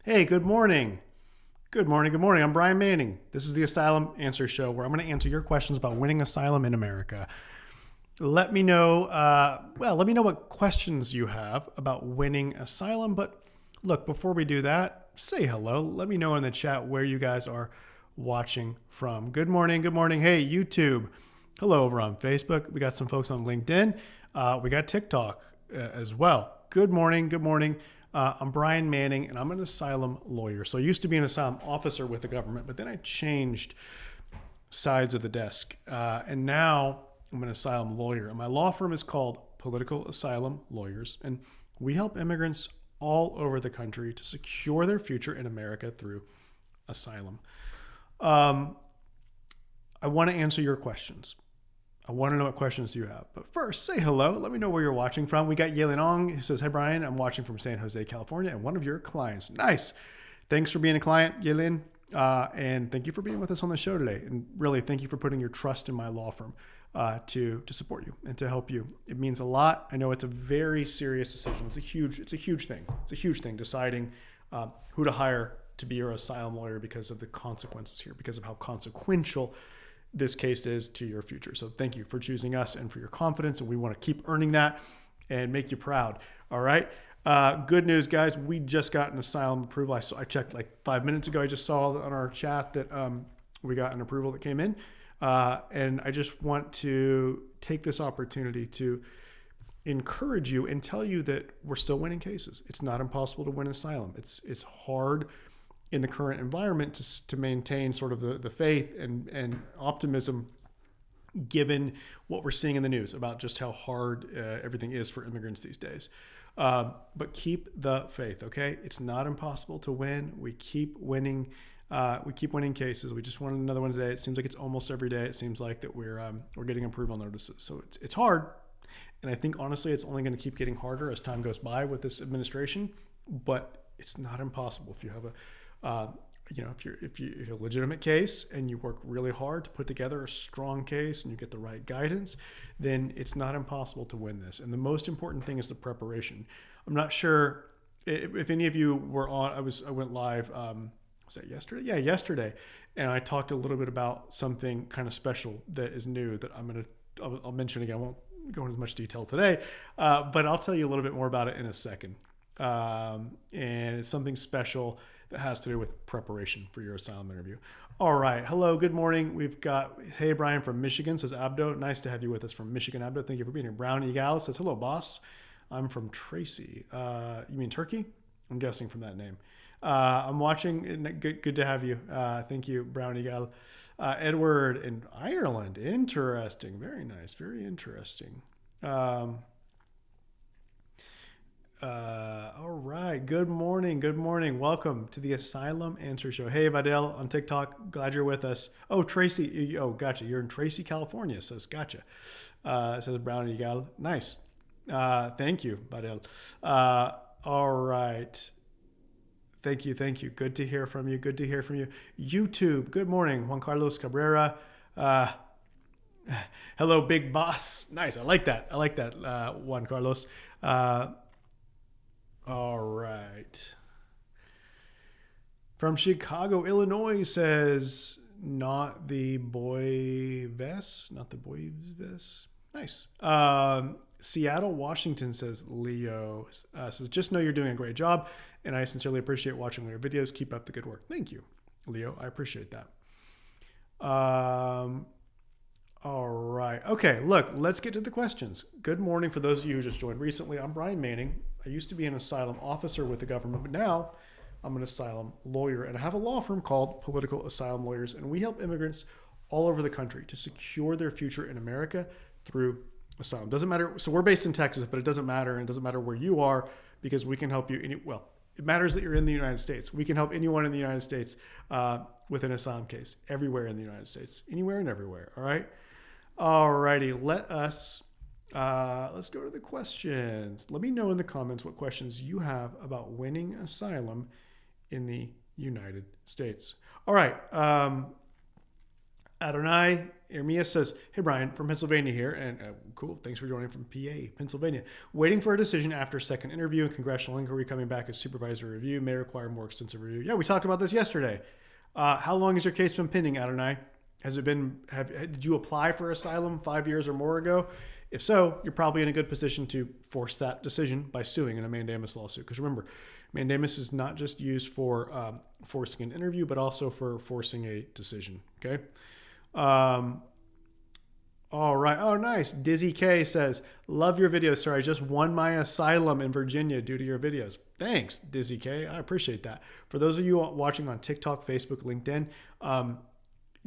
Hey, good morning. Good morning. Good morning. I'm Brian Manning. This is the Asylum Answer Show where I'm going to answer your questions about winning asylum in America. Let me know, let me know what questions you have about winning asylum. But look, before we do that, say hello. Let me know in the chat where you guys are watching from. Good morning. Good morning. Hey, YouTube. Hello over on Facebook. We got some folks on LinkedIn. We got TikTok as well. Good morning. Good morning. I'm Brian Manning, and I'm an asylum lawyer. So I used to be an asylum officer with the government, but then I changed sides of the desk. And now I'm an asylum lawyer. And my law firm is called Political Asylum Lawyers. And we help immigrants all over the country to secure their future in America through asylum. I want to answer your questions. I want to know what questions you have. But first, say hello. Let me know where you're watching from. We got Yelin Ong who says, "Hey, Brian, I'm watching from San Jose, California, and one of your clients." Nice. Thanks for being a client, Yelin. And thank you for being with us on the show today. And really, thank you for putting your trust in my law firm to support you and to help you. It means a lot. I know it's a very serious decision. It's a huge thing. It's a huge thing deciding who to hire to be your asylum lawyer because of the consequences here, because of how consequential this case is to your future. So thank you for choosing us and for your confidence. And we want to keep earning that and make you proud. All right. Good news, guys. We just got an asylum approval. I checked like 5 minutes ago. I just saw on our chat that we got an approval that came in. And I just want to take this opportunity to encourage you and tell you that we're still winning cases. It's not impossible to win asylum. It's hard in the current environment to maintain sort of the faith and optimism given what we're seeing in the news about just how hard everything is for immigrants these days. But keep the faith, okay? It's not impossible to win. We keep winning. We keep winning cases. We just won another one today. It seems like it's almost every day. It seems like that we're getting approval notices. So it's hard. And I think honestly, it's only going to keep getting harder as time goes by with this administration, but it's not impossible if you have if you're a legitimate case and you work really hard to put together a strong case and you get the right guidance, then it's not impossible to win this. And the most important thing is the preparation. I'm not sure if any of you were on. I went live. Was that yesterday? Yeah, yesterday, and I talked a little bit about something kind of special that is new that I'll mention again. I won't go into as much detail today, but I'll tell you a little bit more about it in a second. And it's something special that has to do with preparation for your asylum interview. All right. Hello. Good morning. We've got, "Hey, Brian from Michigan," says Abdo. Nice to have you with us from Michigan, Abdo. Thank you for being here. Brown Egal says, "Hello, boss. I'm from Tracy." You mean Turkey? I'm guessing from that name. I'm watching. Good to have you. Thank you, Brown Egal. Edward in Ireland. Interesting. Very nice. Very interesting. All right. Good morning. Good morning. Welcome to the Asylum Answer Show. Hey, Vadel on TikTok. Glad you're with us. Oh, Tracy. Oh, gotcha. You're in Tracy, California. Says, gotcha. Says Brown Egal. Nice. Thank you, Vadel. All right. Thank you. Thank you. Good to hear from you. Good to hear from you. YouTube. Good morning. Juan Carlos Cabrera. Hello, big boss. Nice. I like that. I like that, Juan Carlos. All right. From Chicago, Illinois says, "Not the boy vest." Not the boy vest. Nice. Seattle, Washington says, Leo. Says, "Just know you're doing a great job, and I sincerely appreciate watching your videos. Keep up the good work." Thank you, Leo. I appreciate that. All right. Okay, look, let's get to the questions. Good morning for those of you who just joined recently. I'm Brian Manning. I used to be an asylum officer with the government, but now I'm an asylum lawyer, and I have a law firm called Political Asylum Lawyers, and we help immigrants all over the country to secure their future in America through asylum. Doesn't matter. So we're based in Texas, but it doesn't matter, and it doesn't matter where you are because we can help you. It matters that you're in the United States. We can help anyone in the United States with an asylum case, everywhere in the United States, anywhere and everywhere. All right. Alrighty, let's go to the questions. Let me know in the comments what questions you have about winning asylum in the United States. All right. Adonai Ermia says, "Hey Brian, from Pennsylvania here, and cool, thanks for joining from PA, Pennsylvania. Waiting for a decision after second interview and congressional inquiry coming back as supervisory review may require more extensive review." Yeah, we talked about this yesterday. How long has your case been pending, Adonai? Has it been? Did you apply for asylum 5 years or more ago? If so, you're probably in a good position to force that decision by suing in a mandamus lawsuit. Because remember, mandamus is not just used for forcing an interview, but also for forcing a decision. Okay. All right. Oh, nice. Dizzy K says, "Love your videos, sir. I just won my asylum in Virginia due to your videos." Thanks, Dizzy K. I appreciate that. For those of you watching on TikTok, Facebook, LinkedIn,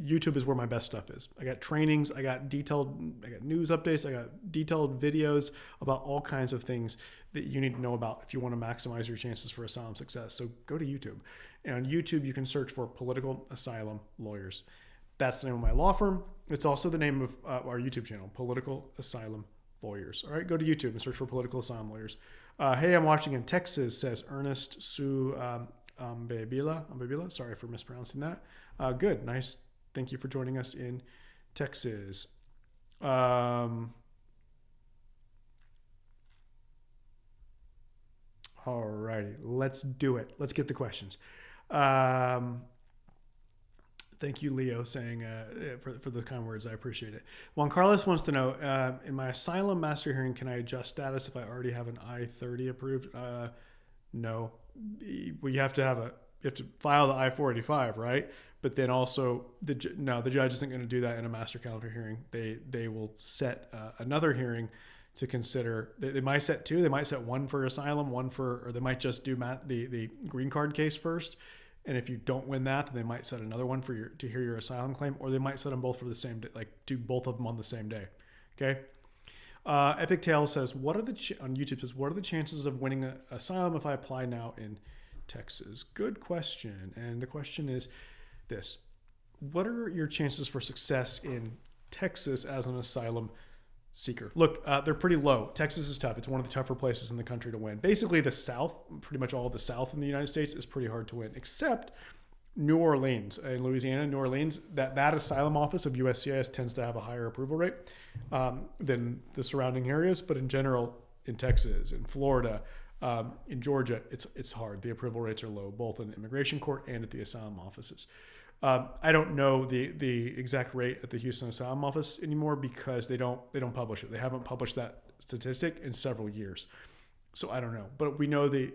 YouTube is where my best stuff is. I got trainings, I got news updates, I got detailed videos about all kinds of things that you need to know about if you want to maximize your chances for asylum success. So go to YouTube. And on YouTube, you can search for Political Asylum Lawyers. That's the name of my law firm. It's also the name of our YouTube channel, Political Asylum Lawyers. All right, go to YouTube and search for Political Asylum Lawyers. Hey, I'm watching in Texas, says Ernest Su Ambebila. Sorry for mispronouncing that. Good, nice. Thank you for joining us in Texas. All righty, let's do it. Let's get the questions. Thank you, Leo, saying for the kind words. I appreciate it. Juan Carlos wants to know, in my asylum master hearing, can I adjust status if I already have an I-30 approved? No. You have to file the I-485, right? But then also, the judge isn't going to do that in a master calendar hearing. They will set another hearing to consider. They might set two. They might set one for asylum, or they might just do the green card case first. And if you don't win that, then they might set another one to hear your asylum claim, or they might set them both for the same day, like do both of them on the same day. Okay. Epic Tale says, on YouTube says, what are the chances of winning an asylum if I apply now in Texas? Good question. And the question is this: what are your chances for success in Texas as an asylum seeker? Look, they're pretty low. Texas is tough. It's one of the tougher places in the country to win. Basically, the South, pretty much all of the South in the United States, is pretty hard to win, except New Orleans in Louisiana. New Orleans, that asylum office of USCIS tends to have a higher approval rate than the surrounding areas. But in general, in Texas, in Florida, in Georgia, it's hard. The approval rates are low, both in the immigration court and at the asylum offices. I don't know the exact rate at the Houston Asylum Office anymore because they don't publish it. They haven't published that statistic in several years, so I don't know. But we know the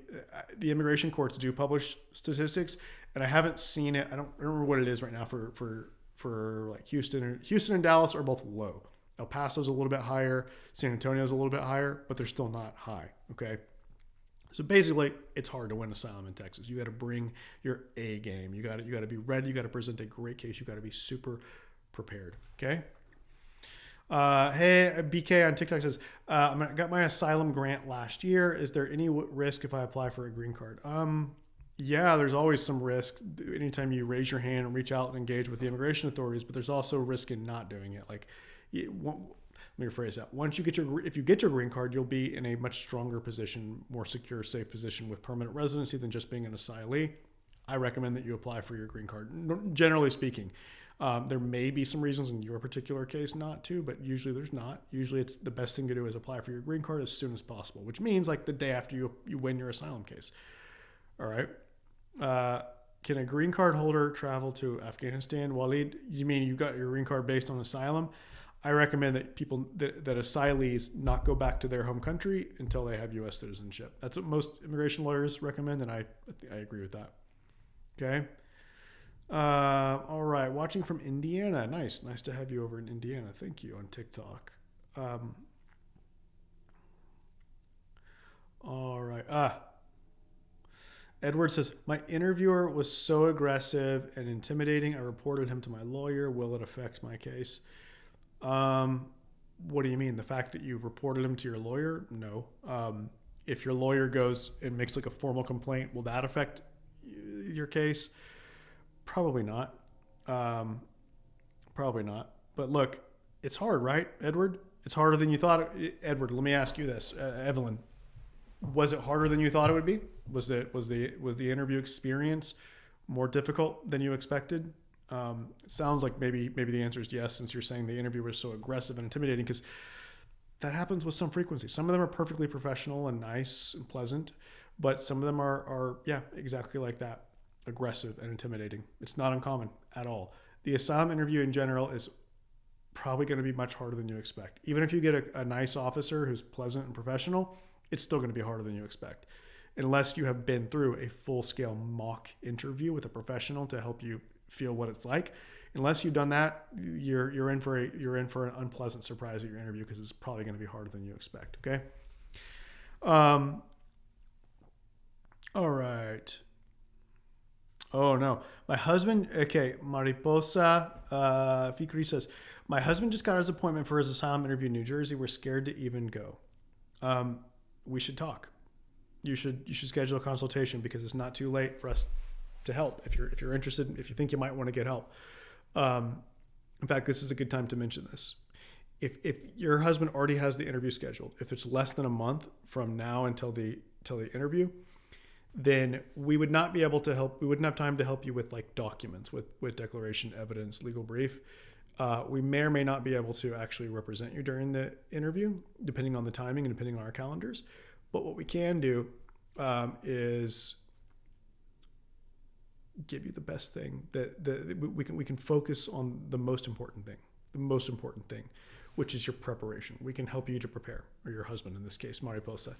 immigration courts do publish statistics, and I haven't seen it. I don't remember what it is right now for like Houston and Dallas are both low. El Paso's a little bit higher. San Antonio's a little bit higher, but they're still not high. Okay. So basically, it's hard to win asylum in Texas. You got to bring your A game. You got to be ready. You got to present a great case. You got to be super prepared. Okay. Hey, BK on TikTok says, I got my asylum grant last year. Is there any risk if I apply for a green card? Yeah, there's always some risk anytime you raise your hand and reach out and engage with the immigration authorities. But there's also risk in not doing it. Like, let me rephrase that. If you get your green card, you'll be in a much stronger position, more secure, safe position with permanent residency than just being an asylee. I recommend that you apply for your green card. Generally speaking, there may be some reasons in your particular case not to, but usually there's not. Usually it's the best thing to do is apply for your green card as soon as possible, which means like the day after you win your asylum case. All right. Can a green card holder travel to Afghanistan? Waleed, you mean you got your green card based on asylum? I recommend that that asylees not go back to their home country until they have U.S. citizenship. That's what most immigration lawyers recommend, and I agree with that. Okay. All right. Watching from Indiana. Nice to have you over in Indiana. Thank you on TikTok. All right. Edward says, my interviewer was so aggressive and intimidating. I reported him to my lawyer. Will it affect my case? What do you mean? The fact that you reported him to your lawyer? No. If your lawyer goes and makes like a formal complaint, will that affect your case? Probably not. Probably not. But look, it's hard, right, Edward? It's harder than you thought. Edward, let me ask you this. Evelyn, was it harder than you thought it would be? Was the interview experience more difficult than you expected? Sounds like maybe the answer is yes, since you're saying the interview was so aggressive and intimidating, because that happens with some frequency. Some of them are perfectly professional and nice and pleasant, but some of them are yeah, exactly like that, aggressive and intimidating. It's not uncommon at all. The asylum interview in general is probably going to be much harder than you expect. Even if you get a nice officer who's pleasant and professional, it's still going to be harder than you expect, unless you have been through a full-scale mock interview with a professional to help you feel what it's like. Unless you've done that, you're in for an unpleasant surprise at your interview, because it's probably going to be harder than you expect. Okay. All right. Oh no, my husband. Okay, Mariposa Fikri says, my husband just got his appointment for his asylum interview in New Jersey. We're scared to even go. We should talk. You should schedule a consultation, because it's not too late for us to help if you're interested, if you think you might want to get help. In fact, this is a good time to mention this. If your husband already has the interview scheduled, if it's less than a month from now until the interview, then we would not be able to help. We wouldn't have time to help you with like documents, with declaration, evidence, legal brief. We may or may not be able to actually represent you during the interview, depending on the timing and depending on our calendars. But what we can do is give you the best thing that we can focus on the most important thing, which is your preparation. We can help you to prepare, or your husband in this case, Mariposa.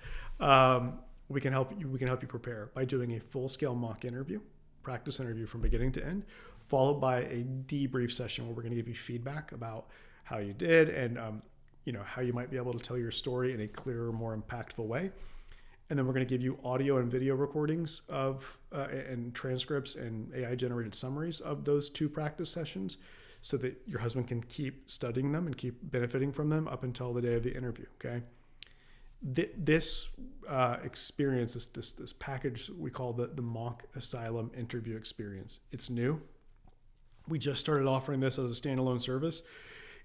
We can help you prepare by doing a full-scale mock interview, practice interview from beginning to end, followed by a debrief session where we're going to give you feedback about how you did, and how you might be able to tell your story in a clearer, more impactful way. And then we're going to give you audio and video recordings of and transcripts and AI generated summaries of those 2 practice sessions, so that your husband can keep studying them and keep benefiting from them up until the day of the interview. Okay. This experience, this package we call the mock asylum interview experience. It's new. We just started offering this as a standalone service.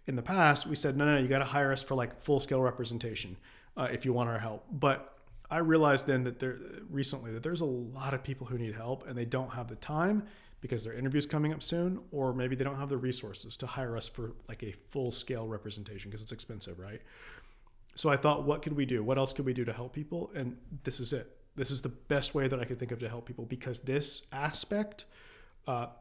In the past, we said, no, you got to hire us for like full scale representation if you want our help. But I realized then that there's a lot of people who need help, and they don't have the time because their interview's coming up soon, or maybe they don't have the resources to hire us for like a full scale representation, because it's expensive, right? So I thought, what could we do? What else could we do to help people? And this is it. This is the best way that I could think of to help people, because this aspect of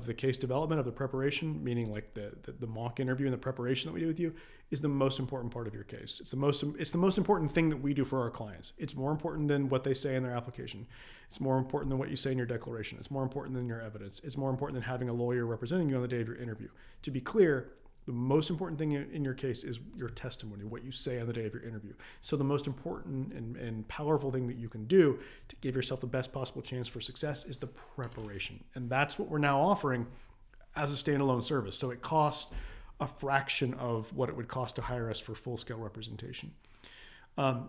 the case development, of the preparation, meaning like the mock interview and the preparation that we do with you, is the most important part of your case. It's the most important thing that we do for our clients. It's more important than what they say in their application. It's more important than what you say in your declaration. It's more important than your evidence. It's more important than having a lawyer representing you on the day of your interview. To be clear, the most important thing in your case is your testimony, what you say on the day of your interview. So the most important and powerful thing that you can do to give yourself the best possible chance for success is the preparation. And that's what we're now offering as a standalone service. So it costs a fraction of what it would cost to hire us for full-scale representation. I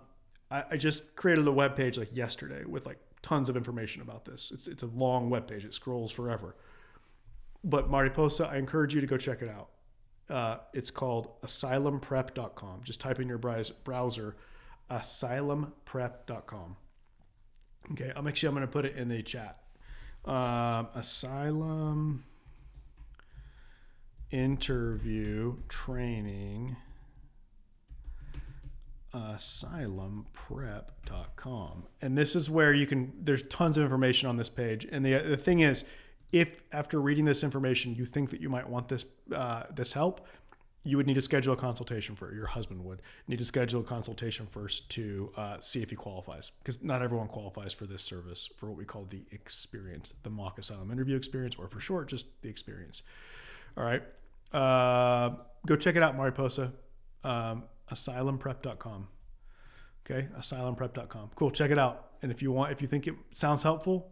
just created a webpage like yesterday with like tons of information about this. It's a long webpage. It scrolls forever. But Mariposa, I encourage you to go check it out. It's called asylumprep.com. Just type in your browser, asylumprep.com. Okay, I'm going to put it in the chat. Asylum interview training, asylumprep.com. And this is where there's tons of information on this page. And the thing is, if after reading this information you think that you might want this help, you would need to schedule a consultation your husband would need to schedule a consultation first to see if he qualifies, because not everyone qualifies for this service, for what we call the experience, the mock asylum interview experience, or for short, just the experience. All right. Go check it out, Mariposa. Asylumprep.com. Okay. Asylumprep.com. Cool. Check it out. And if you think it sounds helpful,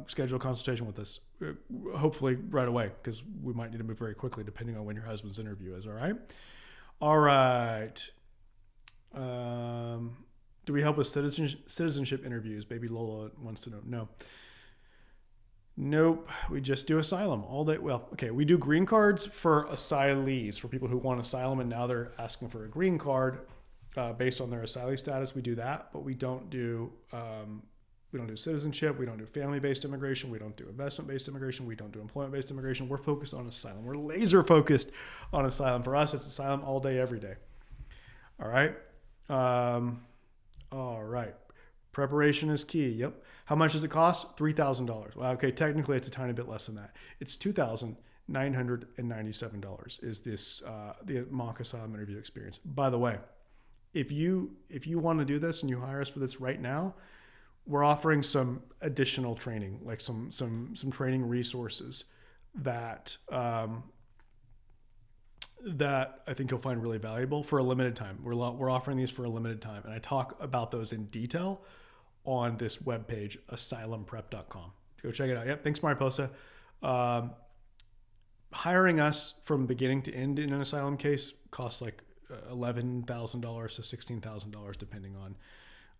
schedule a consultation with us, hopefully right away, because we might need to move very quickly depending on when your husband's interview is. All right. Do we help with citizenship interviews? Baby Lola wants to know. No. Nope. We just do asylum all day. Well, okay. We do green cards for asylees, for people who want asylum and now they're asking for a green card based on their asylee status. We do that, but we don't do We don't do citizenship. We don't do family-based immigration. We don't do investment-based immigration. We don't do employment-based immigration. We're focused on asylum. We're laser focused on asylum. For us, it's asylum all day, every day. All right. All right. Preparation is key. Yep. How much does it cost? $3,000. Well, okay, technically it's a tiny bit less than that. It's $2,997 is this the mock asylum interview experience. By the way, if you want to do this and you hire us for this right now, we're offering some additional training, like some training resources that that I think you'll find really valuable for a limited time. We're offering these for a limited time, and I talk about those in detail on this webpage, asylumprep.com. Go check it out. Yep. Thanks, Mariposa. Hiring us from beginning to end in an asylum case costs like $11,000 to $16,000, depending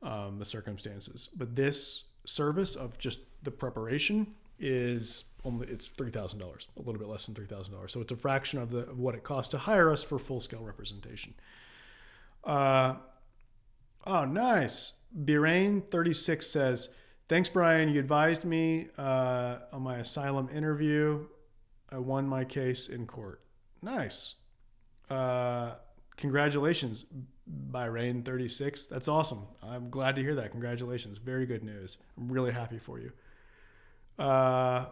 on the circumstances. But this service of just the preparation it's $3,000, a little bit less than $3,000. So it's a fraction of what it costs to hire us for full scale representation. Oh, nice. Birain36 says, thanks, Brian. You advised me on my asylum interview. I won my case in court. Nice. Congratulations, Birain36. That's awesome. I'm glad to hear that. Congratulations. Very good news. I'm really happy for you. Alrighty.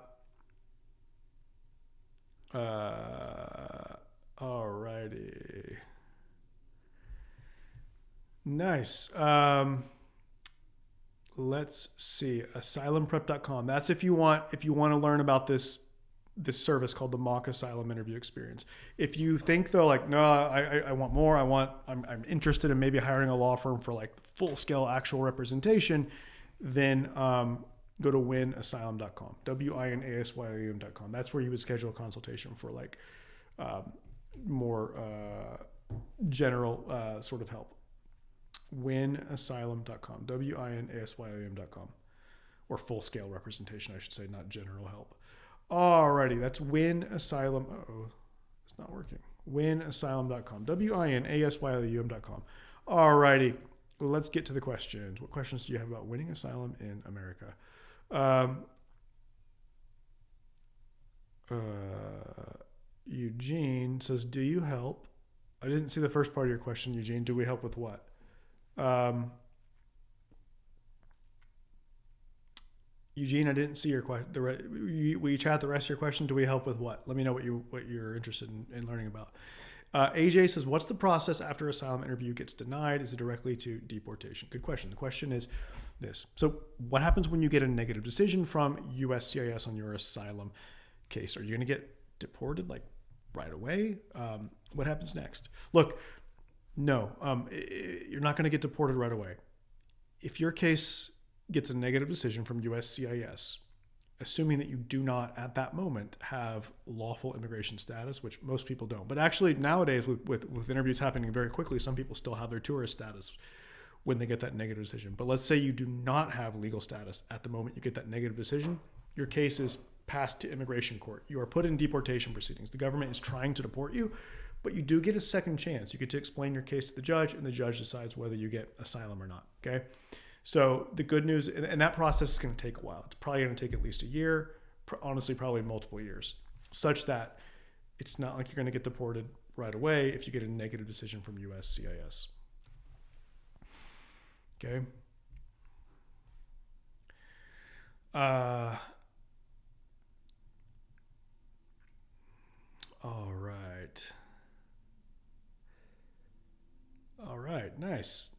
Nice. Let's see. Asylumprep.com. That's if you want to learn about this service called the mock asylum interview experience. If you think though, like, no, I want more. I'm interested in maybe hiring a law firm for like full scale actual representation, then go to winasylum.com, winasylum.com. That's where you would schedule a consultation for like more general sort of help. Winasylum.com, winasylum.com, or full scale representation, I should say, not general help. Alrighty, that's winasylum. It's not working. Winasylum.com, winasylum.com. Alrighty, let's get to the questions. What questions do you have about winning asylum in America? Eugene says, do you help? I didn't see the first part of your question, Eugene. Do we help with what? Eugene, I didn't see your question. Will you chat the rest of your question? Do we help with what? Let me know what you're interested in learning about. AJ says, what's the process after asylum interview gets denied? Is it directly to deportation? Good question. The question is this. So what happens when you get a negative decision from USCIS on your asylum case? Are you going to get deported like right away? What happens next? Look, no, you're not going to get deported right away. If your case gets a negative decision from USCIS, assuming that you do not at that moment have lawful immigration status, which most people don't. But actually nowadays with interviews happening very quickly, some people still have their tourist status when they get that negative decision. But let's say you do not have legal status at the moment you get that negative decision, your case is passed to immigration court. You are put in deportation proceedings. The government is trying to deport you, but you do get a second chance. You get to explain your case to the judge, and the judge decides whether you get asylum or not, okay? So the good news, and that process is going to take a while. It's probably going to take at least a year, honestly, probably multiple years, such that it's not like you're going to get deported right away if you get a negative decision from USCIS. Okay. All right. All right. Nice.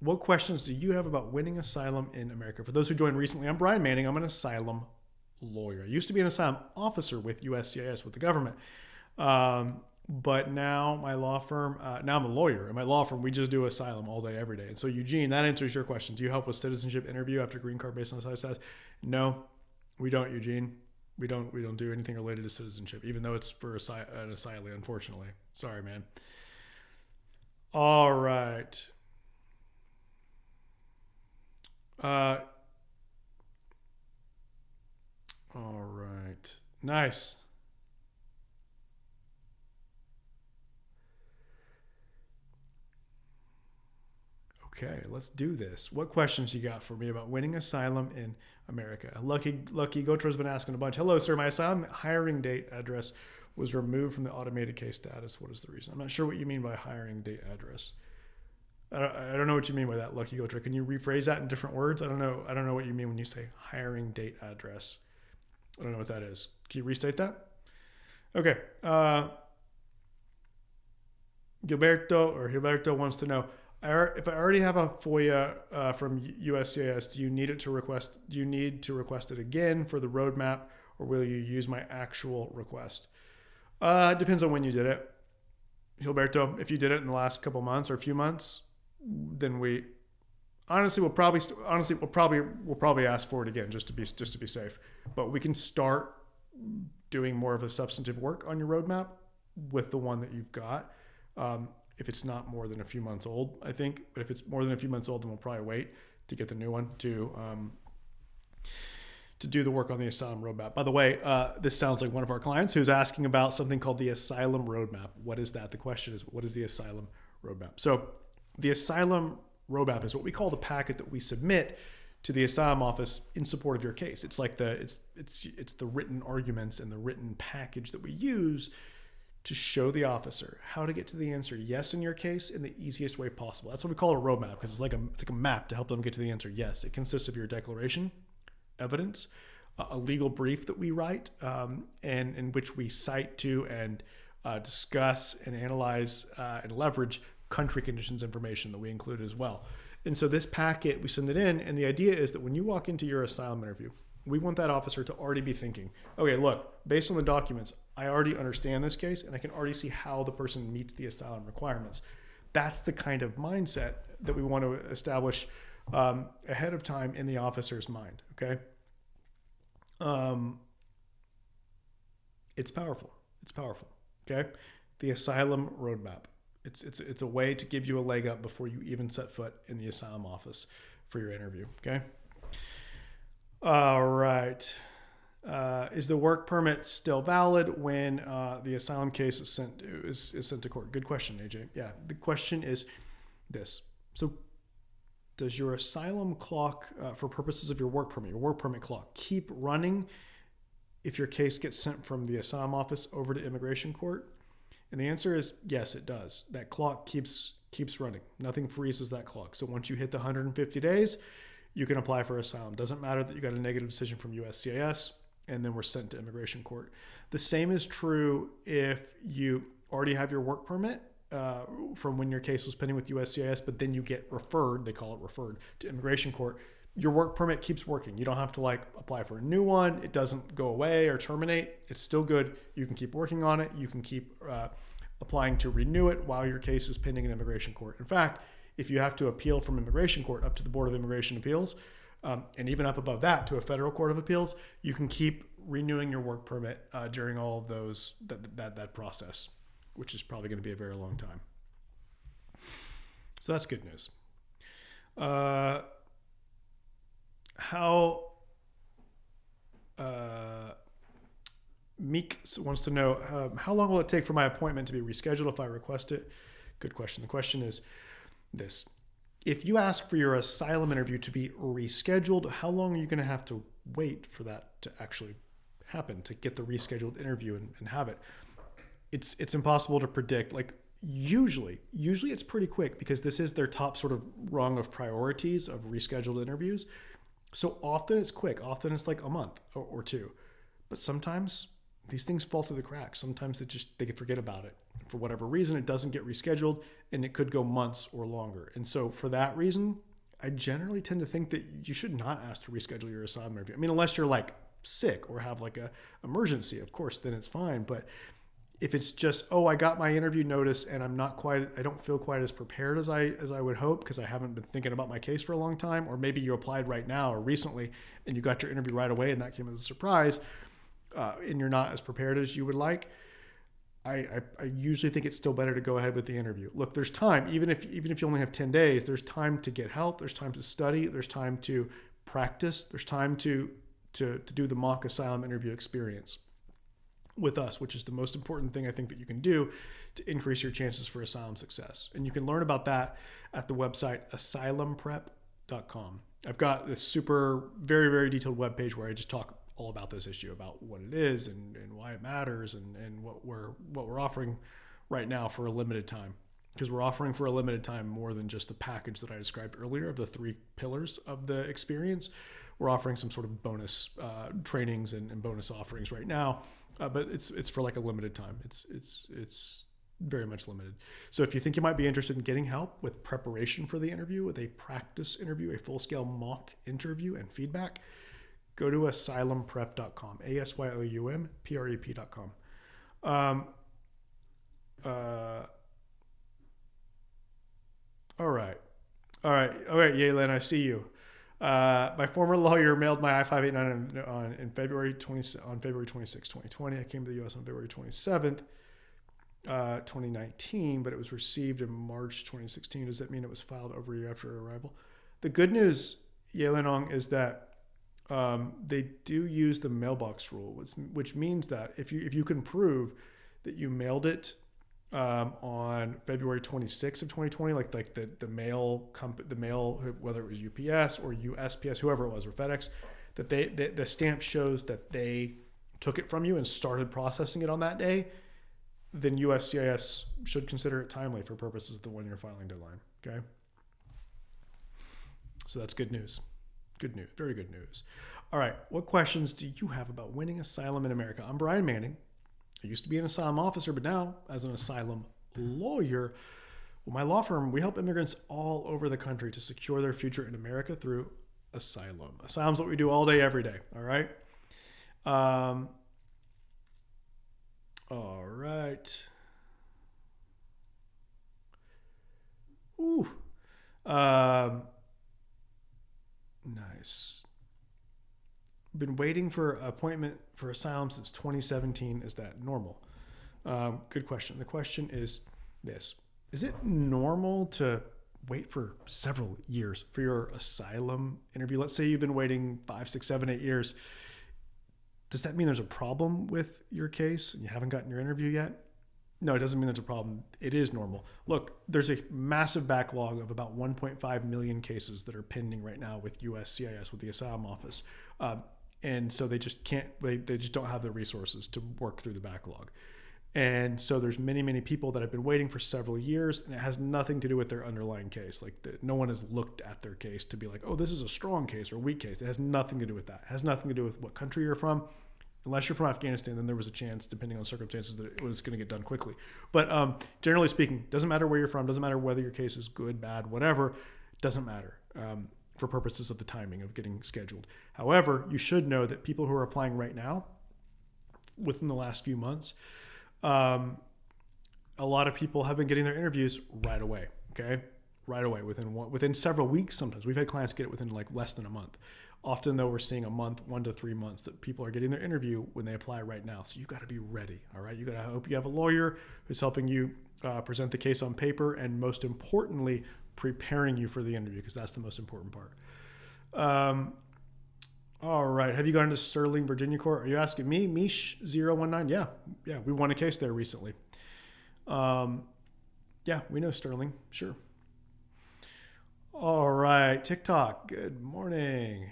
What questions do you have about winning asylum in America? For those who joined recently, I'm Brian Manning. I'm an asylum lawyer. I used to be an asylum officer with USCIS, with the government. But now my law firm, now I'm a lawyer. In my law firm, we just do asylum all day, every day. And so, Eugene, that answers your question. Do you help with citizenship interview after green card based on status? No, we don't, Eugene. We don't do anything related to citizenship, even though it's for an asylee, unfortunately. Sorry, man. All right. All right. Nice. Okay, let's do this. What questions you got for me about winning asylum in America? Lucky Gotro's been asking a bunch. Hello, sir. My asylum hiring date address was removed from the automated case status. What is the reason? I'm not sure what you mean by hiring date address. I don't know what you mean by that, Lucky Gotro. Can you rephrase that in different words? I don't know what you mean when you say hiring date address. I don't know what that is. Can you restate that? Okay. Gilberto wants to know, if I already have a FOIA from USCIS, do you need to request it again for the roadmap, or will you use my actual request? It depends on when you did it. Gilberto, if you did it in the last couple months or a few months, then we'll probably ask for it again just to be safe. But we can start doing more of a substantive work on your roadmap with the one that you've got. If it's not more than a few months old, I think. But if it's more than a few months old, then we'll probably wait to get the new one to do the work on the asylum roadmap. By the way, this sounds like one of our clients who's asking about something called the asylum roadmap. What is that? The question is, what is the asylum roadmap? So the asylum roadmap is what we call the packet that we submit to the asylum office in support of your case. It's like it's the written arguments and the written package that we use to show the officer how to get to the answer yes in your case in the easiest way possible. That's what we call a roadmap, because it's like a map to help them get to the answer yes. It consists of your declaration, evidence, a legal brief that we write, and in which we cite to and discuss and analyze and leverage country conditions information that we include as well. And so this packet, we send it in, and the idea is that when you walk into your asylum interview, we want that officer to already be thinking, okay, look, based on the documents, I already understand this case, and I can already see how the person meets the asylum requirements. That's the kind of mindset that we want to establish ahead of time in the officer's mind, okay? It's powerful. It's powerful, okay? The asylum roadmap. It's a way to give you a leg up before you even set foot in the asylum office for your interview, okay? All right. Is the work permit still valid when the asylum case is sent to court? Good question, AJ. Yeah, the question is this. So does your asylum clock, for purposes of your work permit clock, keep running if your case gets sent from the asylum office over to immigration court? And the answer is yes, it does. That clock keeps running. Nothing freezes that clock. So once you hit the 150 days, you can apply for asylum. Doesn't matter that you got a negative decision from USCIS and then we're sent to immigration court. The same is true if you already have your work permit from when your case was pending with USCIS, but then you get referred, they call it referred, to immigration court. Your work permit keeps working. You don't have to apply for a new one. It doesn't go away or terminate. It's still good. You can keep working on it. You can keep applying to renew it while your case is pending in immigration court. In fact, if you have to appeal from immigration court up to the Board of Immigration Appeals, and even up above that to a federal court of appeals, you can keep renewing your work permit during all of those that process, which is probably going to be a very long time. So that's good news. Meek wants to know, how long will it take for my appointment to be rescheduled if I request it? Good question. The question is this. If you ask for your asylum interview to be rescheduled, how long are you going to have to wait for that to actually happen, to get the rescheduled interview and have it? It's impossible to predict. Like usually it's pretty quick because this is their top sort of rung of priorities of rescheduled interviews. So often it's quick. Often it's like a month or two. But sometimes these things fall through the cracks. Sometimes they can forget about it. For whatever reason, it doesn't get rescheduled and it could go months or longer. And so for that reason, I generally tend to think that you should not ask to reschedule your asylum interview. I mean, unless you're like sick or have like a emergency, of course, then it's fine. But if it's just, I got my interview notice and I don't feel quite as prepared as I would hope because I haven't been thinking about my case for a long time, or maybe you applied right now or recently and you got your interview right away and that came as a surprise, and you're not as prepared as you would like, I usually think it's still better to go ahead with the interview. Look, there's time, even if you only have 10 days, there's time to get help, there's time to study, there's time to practice, there's time to do the mock asylum interview experience. with us, which is the most important thing I think that you can do to increase your chances for asylum success. And you can learn about that at the website asylumprep.com. I've got this super, very, very detailed webpage where I just talk all about this issue, about what it is and why it matters and what we're offering right now for a limited time. Because we're offering for a limited time more than just the package that I described earlier of the 3 pillars of the experience. We're offering some sort of bonus trainings and bonus offerings right now, but it's for like a limited time. It's very much limited. So if you think you might be interested in getting help with preparation for the interview, with a practice interview, a full-scale mock interview and feedback, go to asylumprep.com, asylumprep.com. All right, Yalen, I see you. My former lawyer mailed my I-589 on February 26, 2020. I came to the U.S. on February 27th, 2019, but it was received in March 2016. Does that mean it was filed over a year after arrival? The good news, Yelenong, is that they do use the mailbox rule, which means that if you can prove that you mailed it on February 26th of 2020, like the mail company, whether it was UPS or USPS, whoever it was, or FedEx, that the stamp shows that they took it from you and started processing it on that day, then USCIS should consider it timely for purposes of the 1-year filing deadline. Okay, so that's good news. Good news, very good news. All right, what questions do you have about winning asylum in America? I'm Brian Manning. I used to be an asylum officer, but now as an asylum lawyer, well, my law firm, we help immigrants all over the country to secure their future in America through asylum. Asylum's what we do all day, every day. All right. All right. Ooh. Nice. Been waiting for an appointment for asylum since 2017. Is that normal? Good question. The question is this. Is it normal to wait for several years for your asylum interview? Let's say you've been waiting 5, 6, 7, 8 years. Does that mean there's a problem with your case and you haven't gotten your interview yet? No, it doesn't mean there's a problem. It is normal. Look, there's a massive backlog of about 1.5 million cases that are pending right now with USCIS, with the Asylum Office. And so they just can't, they just don't have the resources to work through the backlog. And so there's many, many people that have been waiting for several years, and it has nothing to do with their underlying case. Like no one has looked at their case to be like, oh, this is a strong case or a weak case. It has nothing to do with that. It has nothing to do with what country you're from. Unless you're from Afghanistan, then there was a chance, depending on circumstances, that it was going to get done quickly. But generally speaking, doesn't matter where you're from, doesn't matter whether your case is good, bad, whatever, doesn't matter for purposes of the timing of getting scheduled. However, you should know that people who are applying right now, within the last few months, a lot of people have been getting their interviews right away. Okay, right away within several weeks. Sometimes we've had clients get it within like less than a month. Often, though, we're seeing a month, 1 to 3 months that people are getting their interview when they apply right now. So you got to be ready. All right, you got to hope you have a lawyer who's helping you present the case on paper, and most importantly, preparing you for the interview, because that's the most important part. All right, have you gone to Sterling, Virginia Court? Are you asking me? Mish019? Yeah, we won a case there recently. Yeah, we know Sterling, sure. All right, TikTok, good morning.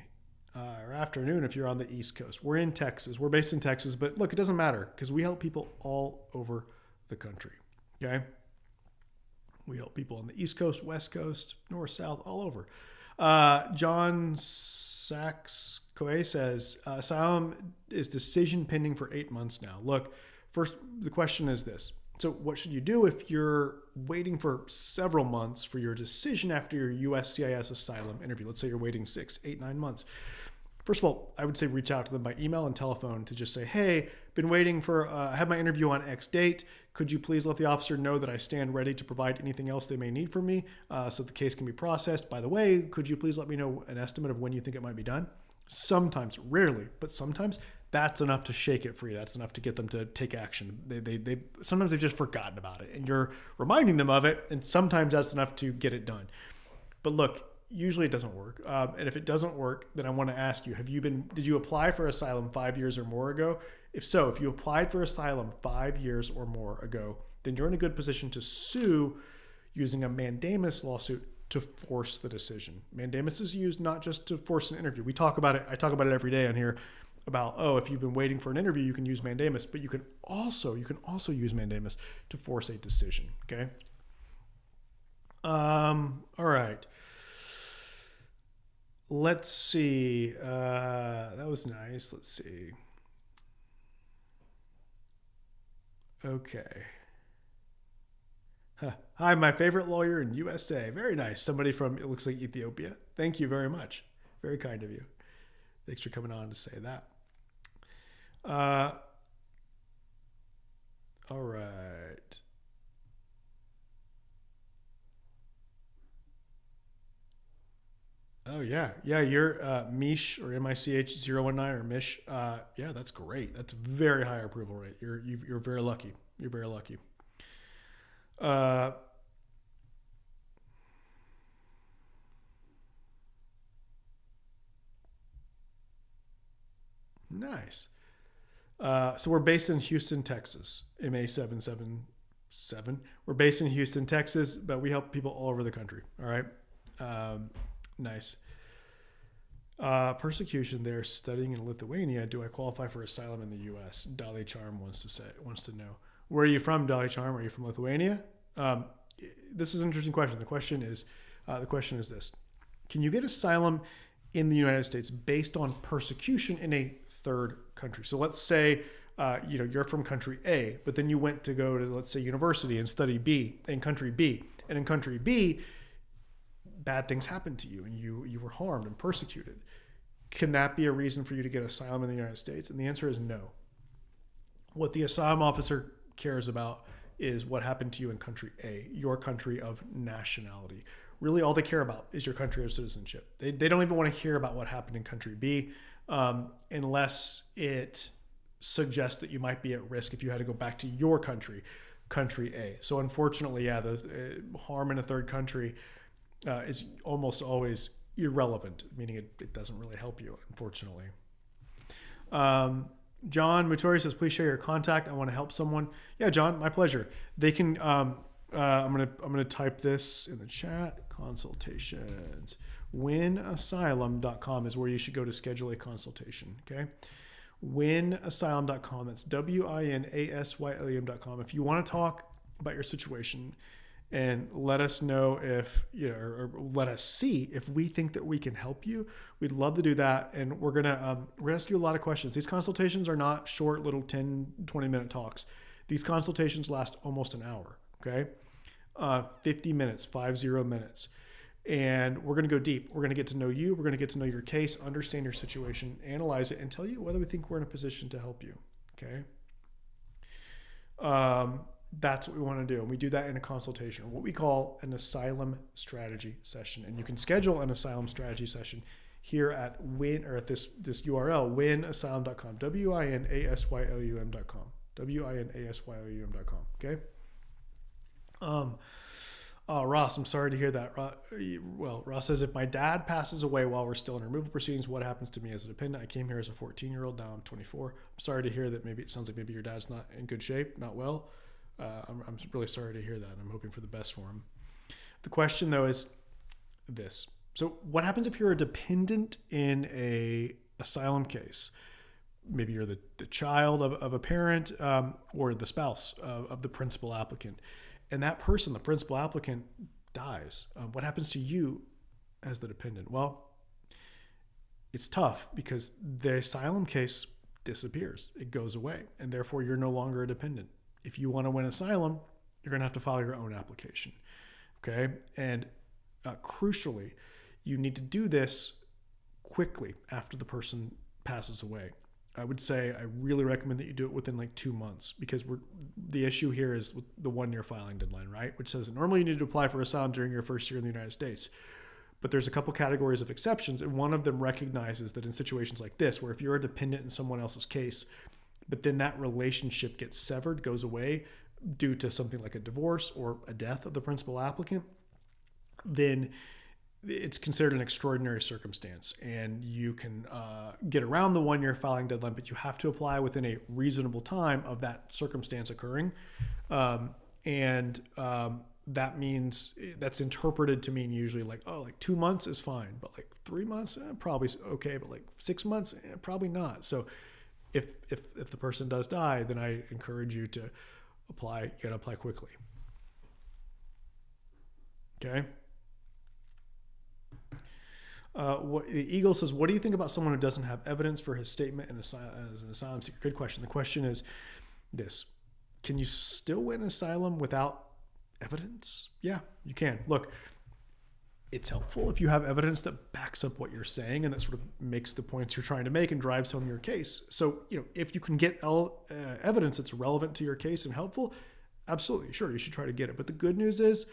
Or afternoon if you're on the East Coast. We're in Texas. We're based in Texas, but look, it doesn't matter because we help people all over the country. Okay? We help people on the East Coast, West Coast, North, South, all over. John Sachs Coe says, asylum is decision pending for 8 months now. Look, first, the question is this. So what should you do if you're waiting for several months for your decision after your USCIS asylum interview? Let's say you're waiting 6, 8, 9 months. First of all, I would say reach out to them by email and telephone to just say, hey, been waiting for, I had my interview on X date. Could you please let the officer know that I stand ready to provide anything else they may need from me so the case can be processed? By the way, could you please let me know an estimate of when you think it might be done? Sometimes, rarely, but sometimes that's enough to shake it free. That's enough to get them to take action. They sometimes they've just forgotten about it and you're reminding them of it. And sometimes that's enough to get it done. But look, usually it doesn't work. And if it doesn't work, then I want to ask you, did you apply for asylum 5 years or more ago? If so, if you applied for asylum 5 years or more ago, then you're in a good position to sue using a mandamus lawsuit to force the decision. Mandamus is used not just to force an interview. We talk about it. I talk about it every day on here about, if you've been waiting for an interview, you can use mandamus, but you can also use mandamus to force a decision. Okay. All right. Let's see. That was nice. Let's see. Okay. Hi, my favorite lawyer in USA. Very nice. Somebody from, it looks like Ethiopia. Thank you very much. Very kind of you. Thanks for coming on to say that. All right. Oh yeah, yeah. You're Mish or MICH019 or Mish. Yeah, that's great. That's a very high approval rate. You're very lucky. You're very lucky. Uh, nice. So we're based in Houston, Texas. MA777. We're based in Houston, Texas, but we help people all over the country. All right. Nice. Persecution there. Studying in Lithuania. Do I qualify for asylum in the U.S.? Dolly Charm wants to know. Where are you from, Dolly Charm? Are you from Lithuania? This is an interesting question. The question is this: can you get asylum in the United States based on persecution in a third country? So let's say you're from country A, but then you went to go to, let's say, university and study B in country B, and in country B, bad things happened to you and you were harmed and persecuted. Can that be a reason for you to get asylum in the United States? And the answer is no. What the asylum officer cares about is what happened to you in country A, your country of nationality. Really, all they care about is your country of citizenship. They don't even want to hear about what happened in country B, unless it suggests that you might be at risk if you had to go back to your country A. So unfortunately, yeah, the harm in a third country is almost always irrelevant, meaning it doesn't really help you, unfortunately. John Mutori says, please share your contact. I want to help someone. Yeah, John, my pleasure. They can, I'm gonna type this in the chat. Consultations. Winasylum.com is where you should go to schedule a consultation. Okay. Winasylum.com. That's WINASYLUM.com. If you want to talk about your situation and let us know if, or let us see if we think that we can help you, we'd love to do that. And we're going to ask you a lot of questions. These consultations are not short little 10, 20-minute talks. These consultations last almost an hour. Okay. 50 minutes, 50 minutes. And we're going to go deep. We're going to get to know you. We're going to get to know your case, understand your situation, analyze it, and tell you whether we think we're in a position to help you. Okay. That's what we want to do. And we do that in a consultation, what we call an asylum strategy session. And you can schedule an asylum strategy session here at this URL, winasylum.com, WINASYLUM.com, WINASYLUM.com. Okay. Ross, I'm sorry to hear that. Ross says, if my dad passes away while we're still in removal proceedings, what happens to me as a dependent? I came here as a 14-year-old. Now I'm 24. I'm sorry to hear that. Maybe it sounds like maybe your dad's not in good shape, not well. I'm really sorry to hear that. I'm hoping for the best for him. The question, though, is this. So what happens if you're a dependent in a asylum case? Maybe you're the child of a parent or the spouse of the principal applicant. And that person, the principal applicant, dies. What happens to you as the dependent? Well, it's tough because the asylum case disappears. It goes away. And therefore, you're no longer a dependent. If you want to win asylum, you're going to have to file your own application. Okay? And crucially, you need to do this quickly after the person passes away. I would say I really recommend that you do it within like 2 months, because the issue here is with the 1-year filing deadline, right? Which says that normally you need to apply for asylum during your first year in the United States. But there's a couple categories of exceptions, and one of them recognizes that in situations like this, where if you're a dependent in someone else's case, but then that relationship gets severed, goes away due to something like a divorce or a death of the principal applicant, then it's considered an extraordinary circumstance, and you can get around the 1 year filing deadline, but you have to apply within a reasonable time of that circumstance occurring. And that means that's interpreted to mean usually like, oh, like 2 months is fine, but like 3 months, probably okay, but like 6 months, probably not. So if the person does die, then I encourage you to apply. You got to apply quickly. Okay. The Eagle says, what do you think about someone who doesn't have evidence for his statement as an asylum seeker? Good question. The question is this: can you still win asylum without evidence? Yeah, you can. Look, it's helpful if you have evidence that backs up what you're saying and that sort of makes the points you're trying to make and drives home your case. So, if you can get evidence that's relevant to your case and helpful, absolutely, sure, you should try to get it. But the good news is,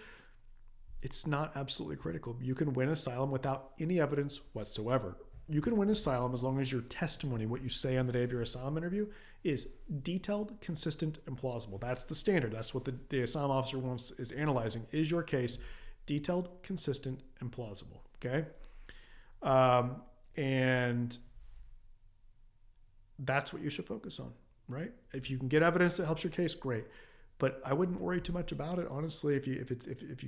it's not absolutely critical. You can win asylum without any evidence whatsoever. You can win asylum as long as your testimony, what you say on the day of your asylum interview, is detailed, consistent, and plausible. That's the standard. That's what the asylum officer is analyzing. Is your case detailed, consistent, and plausible? Okay? And that's what you should focus on, right? If you can get evidence that helps your case, great. But I wouldn't worry too much about it, honestly. If you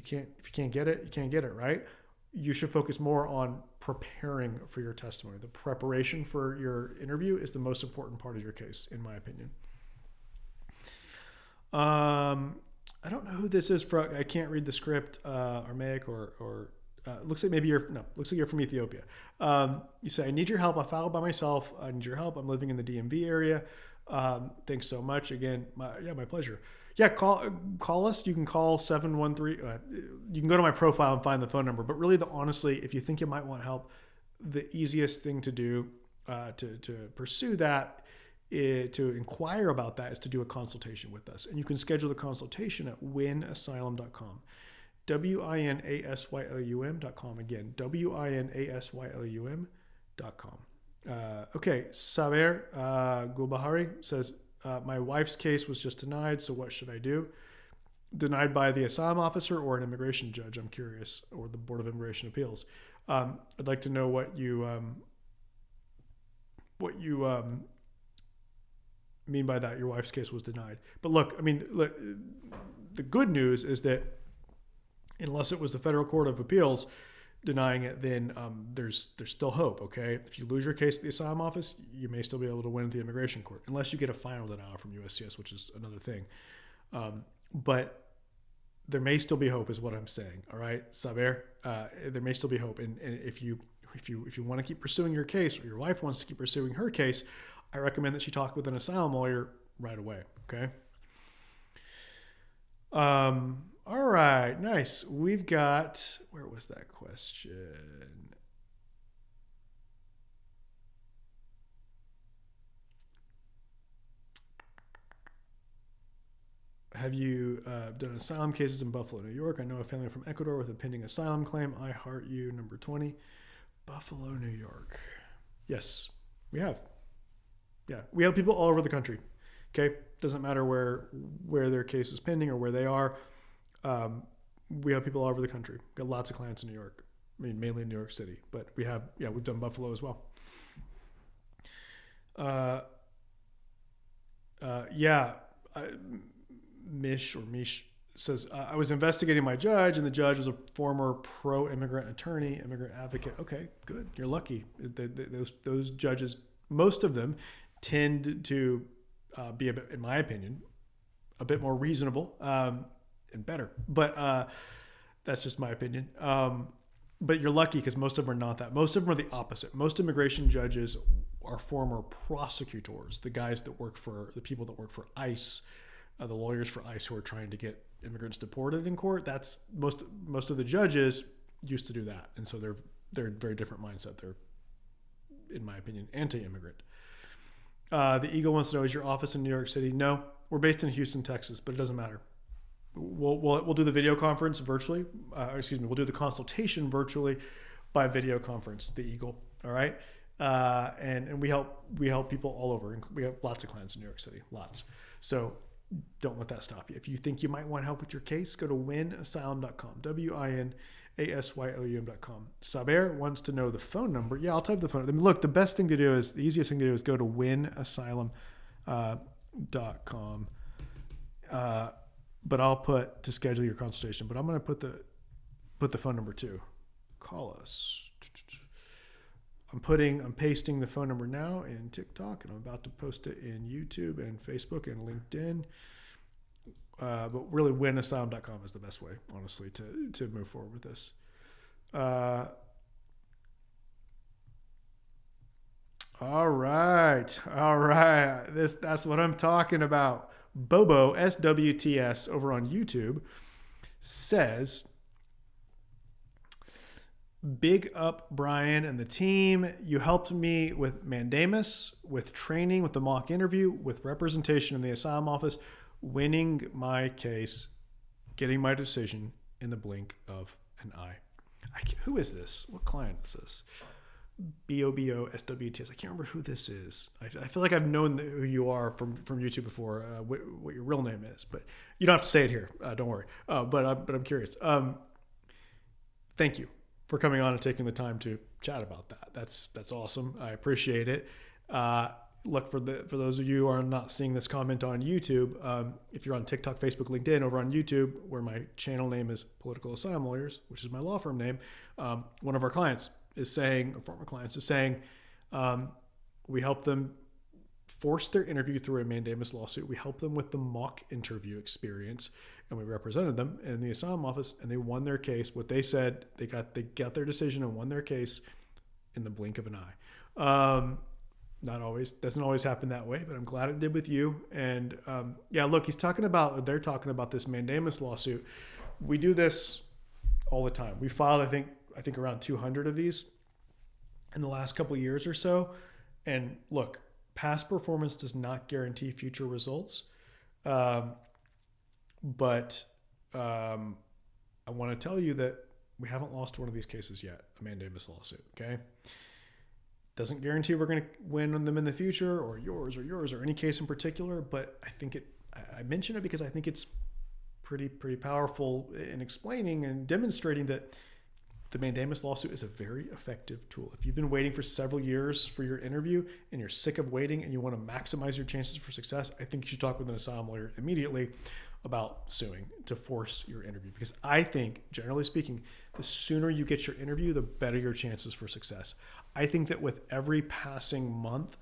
can't get it, you can't get it, right? You should focus more on preparing for your testimony. The preparation for your interview is the most important part of your case, in my opinion. I don't know who this is from. I can't read the script, Aramaic or looks like looks like you're from Ethiopia. You say, I need your help. I filed by myself. I need your help. I'm living in the DMV area. Thanks so much. Again, my pleasure. Yeah, call us. You can call 713. You can go to my profile and find the phone number. But really, honestly, if you think you might want help, the easiest thing to do to pursue that, to inquire about that, is to do a consultation with us. And you can schedule the consultation at winasylum.com. WINASYLUM.com. Again, WINASYLUM.com. Okay, Saber Gulbahari says, my wife's case was just denied, so what should I do? Denied by the asylum officer or an immigration judge, I'm curious, or the Board of Immigration Appeals. I'd like to know what you mean by that. Your wife's case was denied. But look, the good news is that unless it was the Federal Court of Appeals denying it, then there's still hope, okay? If you lose your case at the asylum office, you may still be able to win at the immigration court, unless you get a final denial from USCIS, which is another thing. But there may still be hope, is what I'm saying, all right, Saber? There may still be hope, and if you want to keep pursuing your case, or your wife wants to keep pursuing her case, I recommend that she talk with an asylum lawyer right away, okay? All right, nice. We've got, where was that question? Have you done asylum cases in Buffalo, New York? I know a family from Ecuador with a pending asylum claim. I heart you, number 20. Buffalo, New York. Yes, we have. Yeah, we have people all over the country. Okay, doesn't matter where their case is pending or where they are. We have people all over the country. We've got lots of clients in New York. Mainly in New York City, but we've done Buffalo as well. Mish says, I was investigating my judge, and the judge was a former pro-immigrant attorney, immigrant advocate. Okay, good. You're lucky. Those judges, most of them, tend to be, in my opinion, a bit more reasonable and better. But that's just my opinion. But you're lucky, because most of them are not that. Most of them are the opposite. Most immigration judges are former prosecutors, the people that work for ICE, the lawyers for ICE who are trying to get immigrants deported in court. That's most of the judges used to do that, and so they're a very different mindset. They're, in my opinion, anti-immigrant. The Eagle wants to know, is your office in New York City? No, we're based in Houston, Texas, but it doesn't matter. We'll do the video conference virtually. We'll do the consultation virtually by video conference. The Eagle, all right. And we help people all over. We have lots of clients in New York City, lots. So don't let that stop you. If you think you might want help with your case, go to winasylum.com. asylum.com. Saber wants to know the phone number. Yeah, I'll type the phone. I mean, look, the easiest thing to do is go to winasylum.com. But I'll put to schedule your consultation. But I'm going to put the phone number too. Call us. I'm pasting the phone number now in TikTok, and I'm about to post it in YouTube and Facebook and LinkedIn. But really, winasylum.com is the best way, honestly, to move forward with this. All right. That's what I'm talking about. Bobo SWTS over on YouTube says, big up Brian and the team. You helped me with mandamus, with training, with the mock interview, with representation in the asylum office, winning my case, getting my decision in the blink of an eye. Who is this? What client is this? BOBO SWTS. I can't remember who this is. I feel like I've known who you are from YouTube before, what your real name is, but you don't have to say it here. Don't worry. But I'm curious. Thank you for coming on and taking the time to chat about that. That's awesome. I appreciate it. Look, for those of you who are not seeing this comment on YouTube, if you're on TikTok, Facebook, LinkedIn, over on YouTube, where my channel name is Political Asylum Lawyers, which is my law firm name, one of our clients is saying, or former clients is saying, we help them force their interview through a mandamus lawsuit. We help them with the mock interview experience, and we represented them in the asylum office, and they won their case. What they said, they got their decision and won their case in the blink of an eye. Not always, doesn't always happen that way, but I'm glad it did with you. And yeah, look, they're talking about this mandamus lawsuit. We do this all the time. We filed, I think around 200 of these in the last couple of years or so. And look, past performance does not guarantee future results. But I want to tell you that we haven't lost one of these cases yet, a mandamus lawsuit. Okay. Doesn't guarantee we're going to win them in the future, or yours or any case in particular. But I think I mention it because I think it's pretty powerful in explaining and demonstrating that the mandamus lawsuit is a very effective tool. If you've been waiting for several years for your interview and you're sick of waiting and you want to maximize your chances for success, I think you should talk with an asylum lawyer immediately about suing to force your interview. Because I think, generally speaking, the sooner you get your interview, the better your chances for success. I think that with every passing month,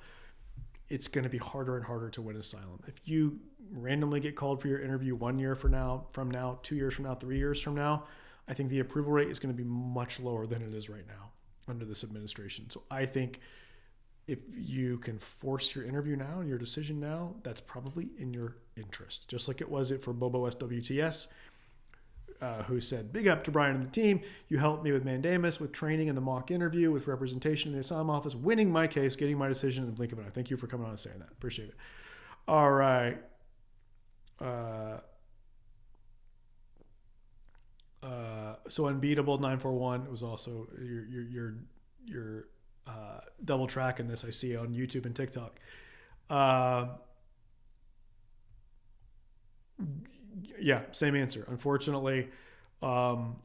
it's going to be harder and harder to win asylum. If you randomly get called for your interview 1 year from now, 2 years from now, 3 years from now, I think the approval rate is going to be much lower than it is right now under this administration. So I think if you can force your interview now and your decision now, that's probably in your interest. Just like it was for Bobo SWTS, who said, big up to Brian and the team. You helped me with mandamus, with training in the mock interview, with representation in the asylum office, winning my case, getting my decision in the blink of an eye. Thank you for coming on and saying that. Appreciate it. All right. So Unbeatable 941 was also your double tracking this, I see on YouTube and TikTok. Yeah, same answer. Unfortunately, Qatar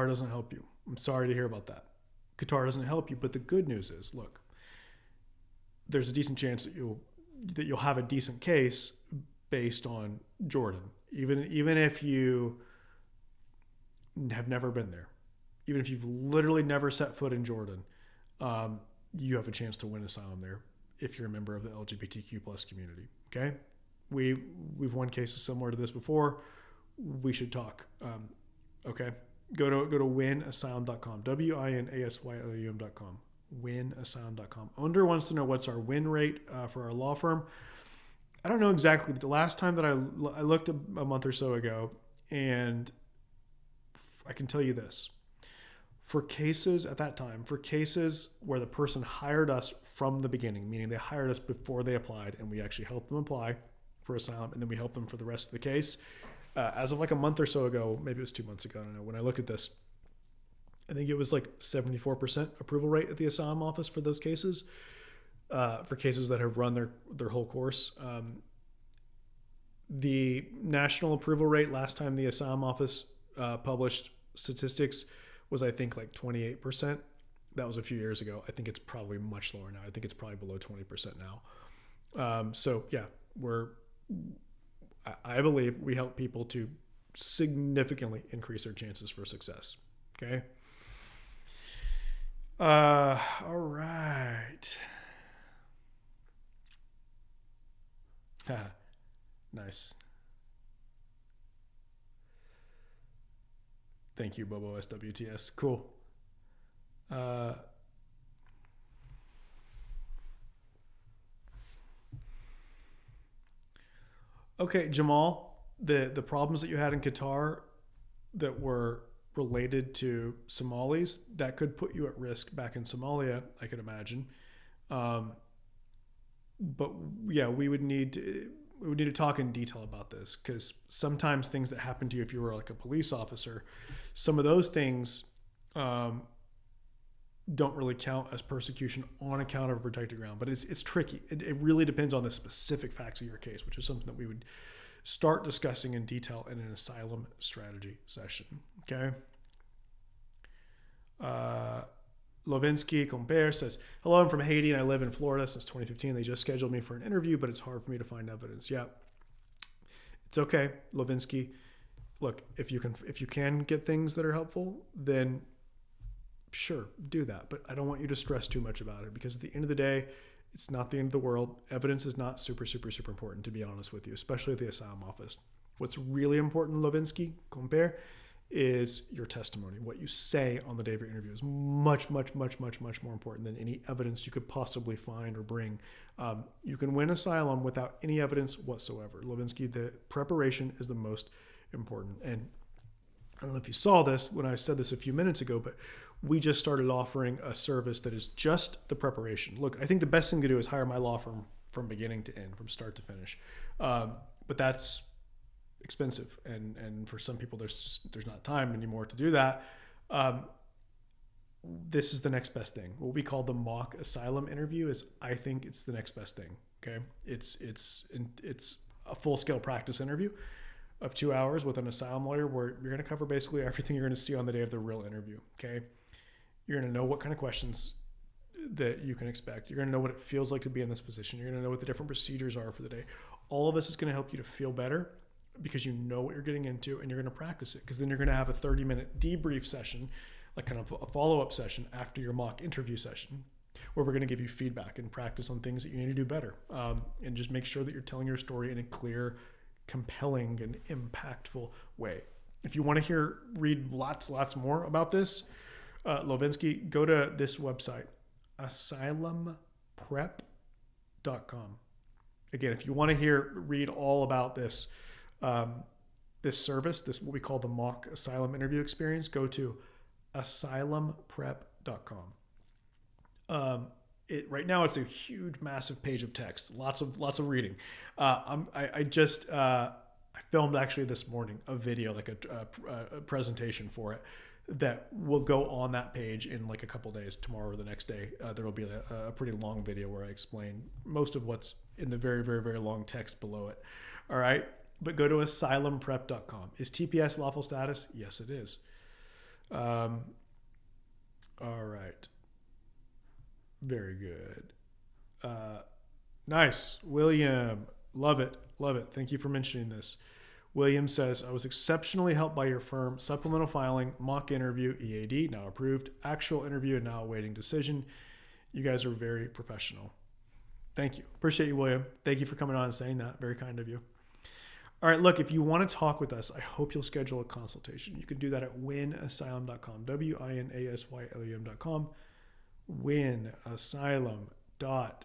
doesn't help you. I'm sorry to hear about that. Qatar doesn't help you, but the good news is, look, there's a decent chance that you'll have a decent case based on Jordan. Even if you have never been there, even if you've literally never set foot in Jordan, you have a chance to win asylum there if you're a member of the LGBTQ plus community. Okay, we've won cases similar to this before. We should talk. Okay, go to winasylum.com, winasylum.com, winasylum.com. Owner wants to know what's our win rate for our law firm. I don't know exactly, but the last time that I looked a month or so ago, and I can tell you this. For cases at that time, for cases where the person hired us from the beginning, meaning they hired us before they applied, and we actually helped them apply for asylum, and then we helped them for the rest of the case, as of like a month or so ago, maybe it was 2 months ago, I don't know, when I looked at this, I think it was like 74% approval rate at the asylum office for those cases. For cases that have run their whole course, The national approval rate last time the Asylum Office published statistics was, I think, like 28%. That was a few years ago. I think it's probably much lower now. I think it's probably below 20% now. So yeah, I believe we help people to significantly increase their chances for success. Okay. All right. Nice. Thank you, Bobo SWTS. Cool. Okay, Jamal, the problems that you had in Qatar that were related to Somalis, that could put you at risk back in Somalia, I could imagine. Um, but yeah, we would need to talk in detail about this, because sometimes things that happen to you if you were like a police officer, some of those things um, don't really count as persecution on account of a protected ground. But it's tricky. It really depends on the specific facts of your case, which is something that we would start discussing in detail in an asylum strategy session. Okay. Lovinsky Compere says, hello, I'm from Haiti and I live in Florida since 2015. They just scheduled me for an interview, but it's hard for me to find evidence. Yeah, it's okay, Lovinsky. Look, if you can get things that are helpful, then sure, do that. But I don't want you to stress too much about it, because at the end of the day, it's not the end of the world. Evidence is not super, super, super important, to be honest with you, especially at the Asylum Office. What's really important, Lovinsky Compere, is your testimony. What you say on the day of your interview is much, much, much, much, much more important than any evidence you could possibly find or bring. You can win asylum without any evidence whatsoever. Levinsky, the preparation is the most important. And I don't know if you saw this when I said this a few minutes ago, but we just started offering a service that is just the preparation. Look, I think the best thing to do is hire my law firm from beginning to end, from start to finish. But that's expensive, and for some people there's not time anymore to do that. This is the next best thing. What we call the mock asylum interview is, I think it's the next best thing. Okay, it's a full-scale practice interview of 2 hours with an asylum lawyer, where you're going to cover basically everything you're going to see on the day of the real interview. Okay, you're going to know what kind of questions that you can expect. You're going to know what it feels like to be in this position. You're going to know what the different procedures are for the day. All of this is going to help you to feel better, because you know what you're getting into, and you're going to practice it, because then you're going to have a 30-minute debrief session, like kind of a follow-up session after your mock interview session, where we're going to give you feedback and practice on things that you need to do better, and just make sure that you're telling your story in a clear, compelling, and impactful way. If you want to read lots more about this, Lovinsky, go to this website, asylumprep.com. Again, if you want to read all about this, this service, this what we call the mock asylum interview experience, go to asylumprep.com. Right now it's a huge, massive page of text, lots of reading. I filmed actually this morning a video, like a presentation for it, that will go on that page in like a couple days. Tomorrow or the next day, there will be a pretty long video where I explain most of what's in the very, very, very long text below it. All right. But go to asylumprep.com. Is TPS lawful status? Yes, it is. All right. Very good. Nice. William, love it. Love it. Thank you for mentioning this. William says, I was exceptionally helped by your firm. Supplemental filing, mock interview, EAD, now approved. Actual interview, and now awaiting decision. You guys are very professional. Thank you. Appreciate you, William. Thank you for coming on and saying that. Very kind of you. All right, look, if you want to talk with us, I hope you'll schedule a consultation. You can do that at winasylum.com, winasylum.com, winasylum.com,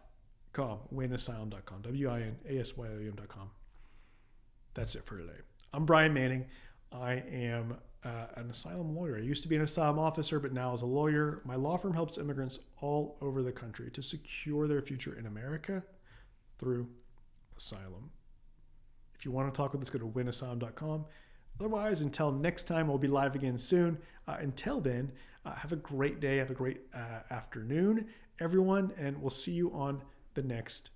winasylum.com, winasylum.com. That's it for today. I'm Brian Manning. I am an asylum lawyer. I used to be an asylum officer, but now as a lawyer, my law firm helps immigrants all over the country to secure their future in America through asylum. If you want to talk with us, go to winasylum.com. Otherwise, until next time, we'll be live again soon. Until then, have a great day. Have a great afternoon, everyone. And we'll see you on the next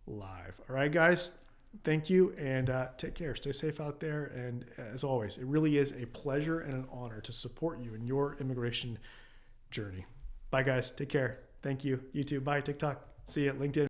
live. All right, guys. Thank you, and take care. Stay safe out there. And as always, it really is a pleasure and an honor to support you in your immigration journey. Bye, guys. Take care. Thank you. You too. Bye. TikTok. See you. LinkedIn.